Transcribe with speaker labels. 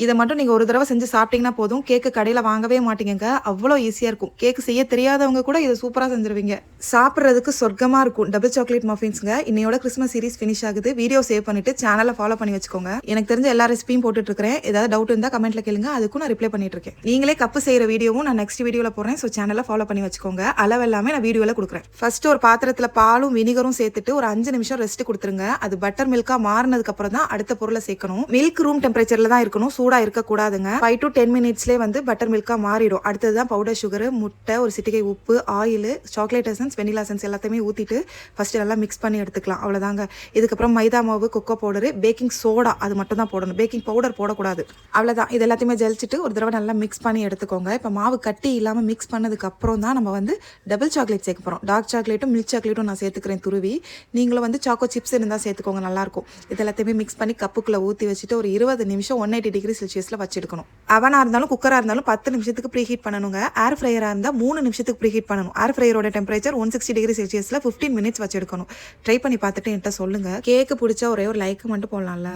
Speaker 1: இதை மட்டும் நீங்கள் ஒரு தடவை செஞ்சு சாப்பிட்டீங்கன்னா போதும். கேக்கு கடையில் வாங்கவே மாட்டீங்க. அவ்வளோ ஈஸியாக இருக்கும். கேக்கு செய்ய தெரியாதவங்க கூட இதை சூப்பராக செஞ்சுருவீங்க. சாப்பிட்றதுக்கு சொர்க்கமாக இருக்கும். டபுள் சாக்லேட் மஃபின்ஸுங்க. இன்னையோட கிறிஸ்மஸ் சீரிஸ் ஃபினிஷ் ஆகுது. வீடியோ சேவ் பண்ணிட்டு சேனலை ஃபாலோ பண்ணி வச்சுக்கோங்க. எனக்கு தெரிஞ்ச எல்லா ரெசிபியும் போட்டுட்ருக்கேன். ஏதாவது டவுட் இருந்தால் கமெண்ட்டில் கேளுங்க. அதுக்கும் நான் ரிப்ளை பண்ணிட்டு இருக்கேன். நீங்களே கப்பு செய்கிற வீடியோவும் நான் நெக்ஸ்ட் வீடியோவில் போடுறேன். ஸோ சேனலை ஃபாலோ பண்ணி வச்சுக்கோங்க. அளவு எல்லாமே நான் வீடியோவில் கொடுக்குறேன். ஃபர்ஸ்ட் ஒரு பாத்திரத்தில் பாலும் வினிகரும் சேர்த்துட்டு ஒரு 5 நிமிஷம் ரெஸ்ட் கொடுத்துருங்க. அது பட்டர் மில்காக மாறினதுக்கு அப்புறம் தான் அடுத்த பொருளை சேர்க்கணும். மில்க் ரூம் டெம்பரேச்சரில் தான் இருக்கணும். சூடாக இருக்கக்கூடாதுங்க. 5 to 10 மினிட்ஸ்லேயே வந்து பட்டர் மில்காக மாறிடும். அடுத்தது தான் பவுடர் சுகர், முட்டை, ஒரு சிட்டிகை உப்பு, oil, chocolate essence, vanilla essence எல்லாத்தையுமே ஊற்றிட்டு ஃபர்ஸ்ட் நல்லா மிக்ஸ் பண்ணி எடுத்துக்கலாம். அவ்வளோதாங்க. இதுக்கப்புறம் மைதா மாவு, கொக்கோ பவுடரு, பேக்கிங் சோடா அது மட்டும் தான் போடணும். பேக்கிங் பவுடர் போடக்கூடாது. அவ்வளோதான். இது எல்லாத்தையுமே ஜலிச்சுட்டு ஒரு தடவை நல்லா மிக்ஸ் பண்ணி எடுத்துக்கோங்க. இப்போ மாவு கட்டி இல்லாமல் மிக்ஸ் பண்ணதுக்கு அப்புறம் தான் நம்ம வந்து டபுள் சாக்லேட் சேர்க்க போகிறோம். டார்க் சாக்லேட்டும் மில்க் சாக்லேட்டும் நான் சேர்த்துக்கிறேன் துருவி. நீங்களும் வந்து சாக்கோ சிப்ஸ் இருந்தால் சேர்த்துக்கோங்க, நல்லாயிருக்கும். இது எல்லாத்தையுமே மிக்ஸ் பண்ணி கப்புக்குள்ளே ஊற்றி வச்சுட்டு ஒரு 20 நிமிஷம் 180 டிகிரி செல்சியஸில் வச்சுருக்கணும். அவனாக இருந்தாலும் குக்கராக இருந்தாலும் 10 நிமிஷத்துக்கு ப்ரீ ஹீட் பண்ணணுங்க. ஏர் ஃப்ரையராக இருந்தால் 3 நிமிஷத்துக்கு ப்ரீ ஹீட் பண்ணணும். ஏர் ஃப்ரையரோட டெம்பரேச்சர் 160 டிகிரி செல்சியஸில் 15 மினிட்ஸ் வச்சு எடுக்கணும். ட்ரை பண்ணி பார்த்துட்டு என்கிட்ட சொல்லுங்கள். கேக்கு பிடிச்சா ஒரே ஒரு லைக் மட்டும் போடலாம்ல.